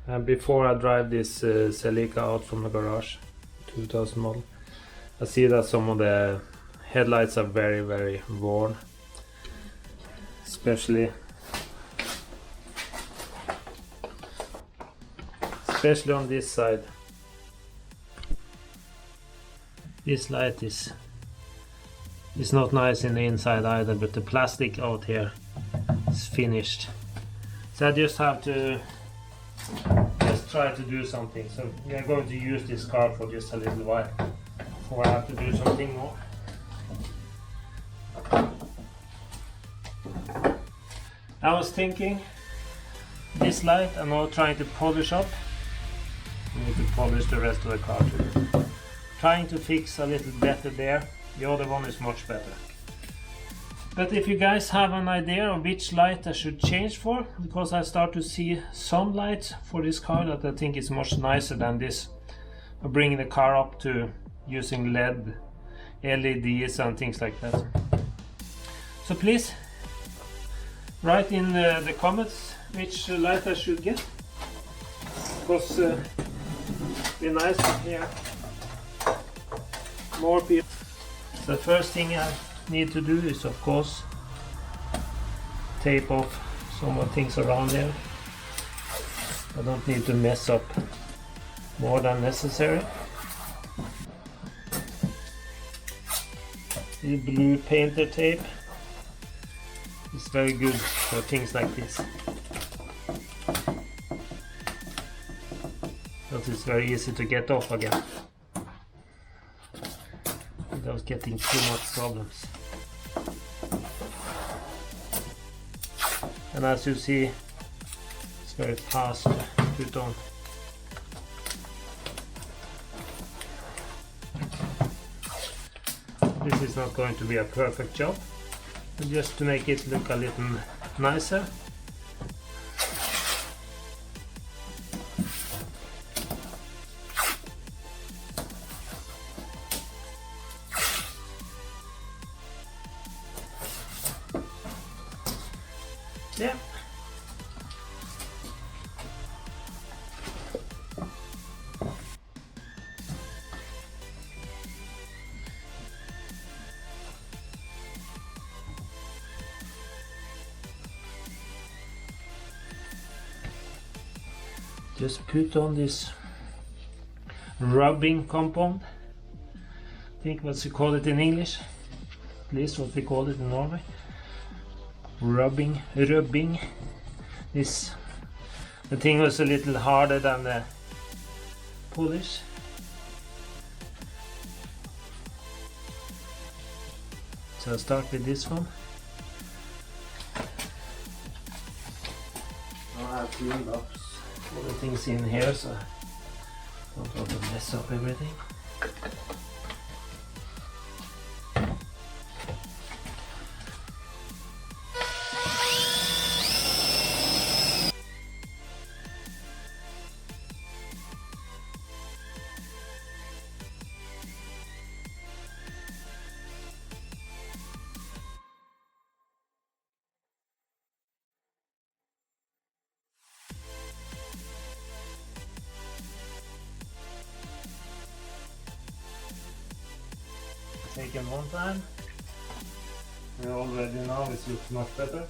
And before I drive this Celica out from the garage, 2000 model, I see that some of the headlights are very worn, especially on this side. This light is not nice in the inside either, but the plastic out here is finished. So I just have to try to do something. So we are going to use this car for just a little while before I have to do something more. I was thinking, this light I'm now trying to polish up. I need to polish the rest of the car too. Trying to fix a little better there. The other one is much better. But if you guys have an idea of which light I should change for, because I start to see some lights for this car that I think is much nicer than this. I'm bringing the car up to using LED, LEDs and things like that. So please write in the comments which light I should get, because it'd be nice to hear more people. The first thing I need to do is, of course, tape off some of the things around there. I don't need to mess up more than necessary. The blue painter tape is very good for things like this, because it's very easy to get off again without getting too much problems. And as you see, it's very fast to put on. This is not going to be a perfect job, but just to make it look a little nicer. Yeah. Just put on this rubbing compound. I think what you call it in English, at least what we call it in Norway. Rubbing. This, the thing was a little harder than the polish. So I'll start with this one. I have cleaned up all the things in here, so I don't want to mess up everything. Taken one time, and already now it looks much better.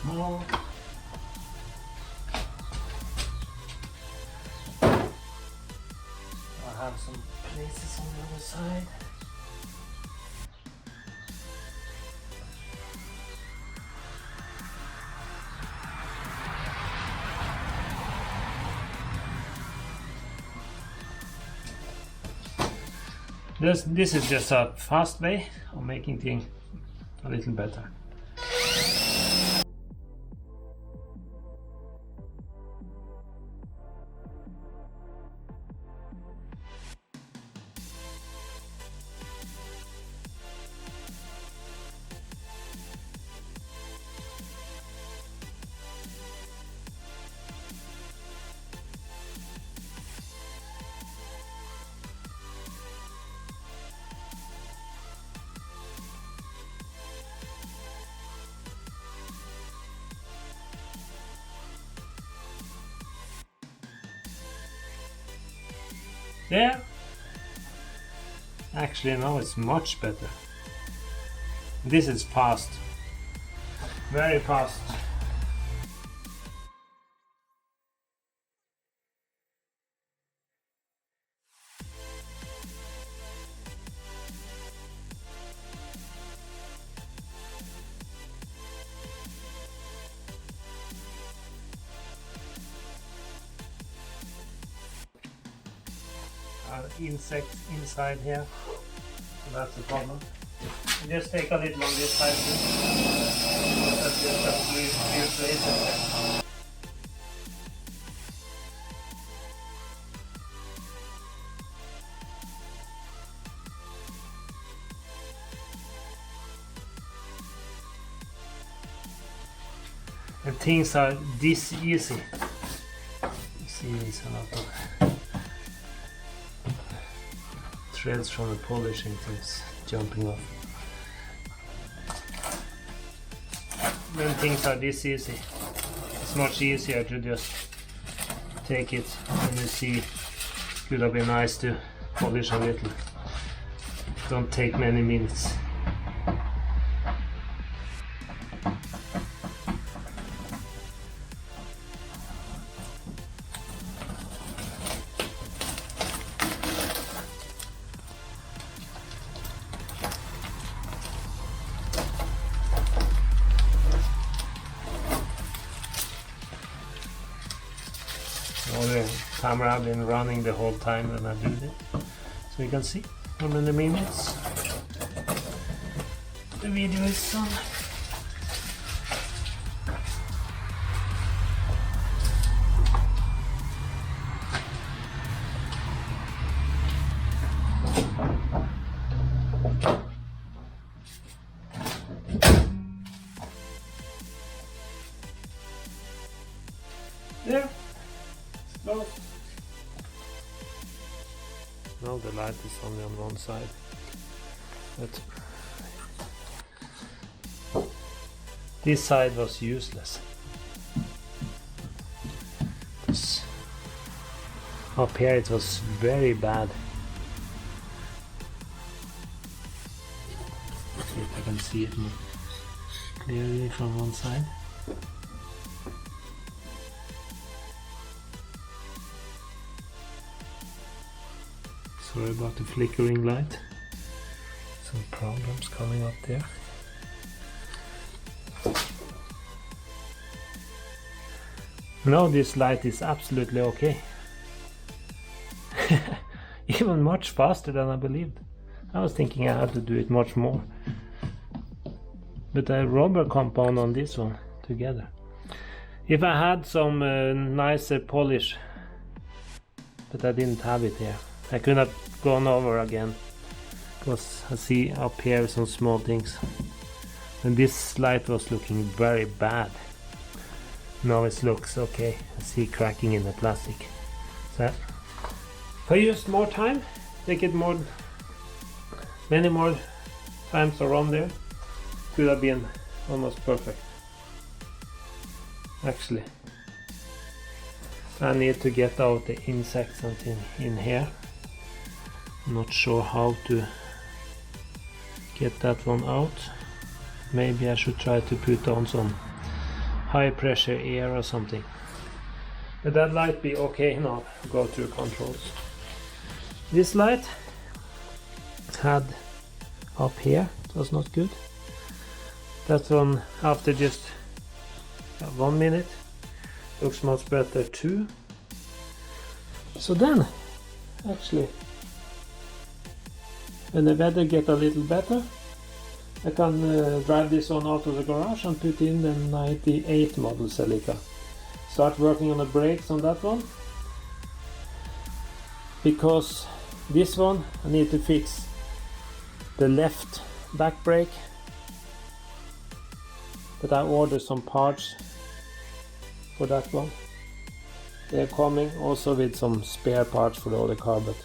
Small. I have some places on the other side. This is just a fast way of making things a little better. There. Actually now it's much better. This is fast. Very fast. Insects inside here, so that's the problem. Just take a little on this side too. That's just a few places there. And things are this easy. You see, it's a lot of threads from the polishing things jumping off. When things are this easy, it's much easier to just take it, and you see it could have been nice to polish a little. Don't take many minutes. The camera have been running the whole time when I do this, so you can see how many minutes the video is on. There. No. Now the light is only on one side, but this side was useless. Up here it was very bad. Let's see if I can see it more clearly from one side. Sorry about the flickering light. Some problems coming up there. Now this light is absolutely okay. Even much faster than I believed. I was thinking I had to do it much more. But the rubber compound on this one together. If I had some nicer polish, but I didn't have it here. I could have gone over again, because I see up here some small things, and this light was looking very bad. Now it looks okay. I see cracking in the plastic. So if I used more time, take it many more times around there, could have been almost perfect. Actually, I need to get out the insects and thing in here. Not sure how to get that one out. Maybe I should try to put on some high pressure air or something. But that light be okay now. Go through controls. This light had up here, it was not good. That one after just 1 minute looks much better too. So then actually, when the weather get a little better, I can drive this one out of the garage and put in the 98 model Celica. Start working on the brakes on that one, because this one I need to fix the left back brake, but I ordered some parts for that one. They're coming also with some spare parts for the other car, but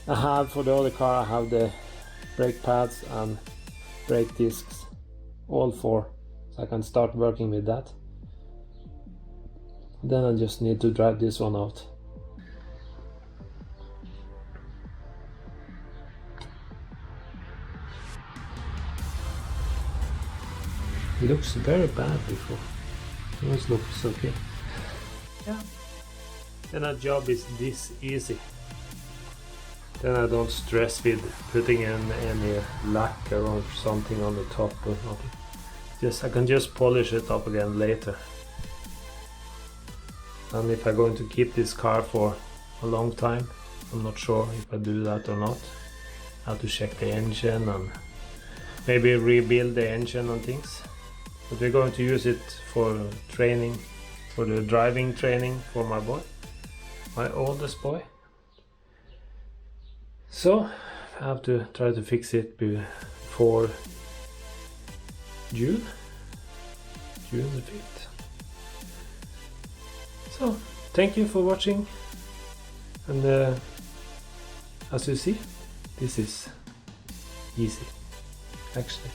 I have for the other car, I have the brake pads and brake discs, all four, so I can start working with that. Then I just need to drive this one out. It looks very bad before. It looks okay. Yeah. Then a job is this easy. Then I don't stress with putting in any lacquer or something on the top or nothing. I can just polish it up again later. And if I'm going to keep this car for a long time, I'm not sure if I do that or not. I have to check the engine and maybe rebuild the engine and things. But we're going to use it for training, for the driving training for my boy, my oldest boy. So I have to try to fix it before June the 5th. So thank you for watching, and as you see, this is easy actually,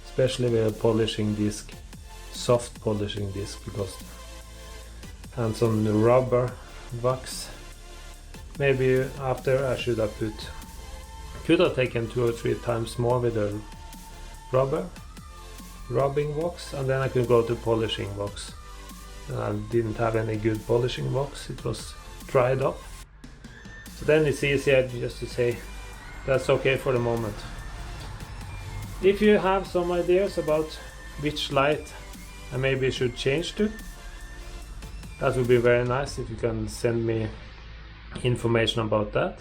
especially with a polishing disc, soft polishing disc, because and some rubber wax. Maybe after I should have could have taken 2 or 3 times more with a rubbing wax, and then I could go to polishing wax. I didn't have any good polishing wax, it was dried up. So then it's easier just to say that's okay for the moment. If you have some ideas about which light I maybe should change to, that would be very nice if you can send me information about that.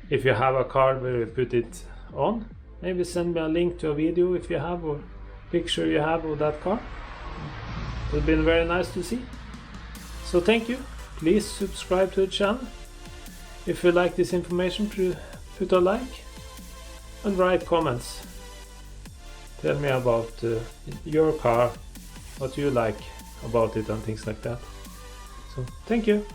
If you have a card where you put it on, maybe send me a link to a video if you have, or picture you have of that card. It would be very nice to see. So thank you. Please subscribe to the channel. If you like this information, put a like and write comments. Tell me about your car, what you like about it and things like that. So thank you.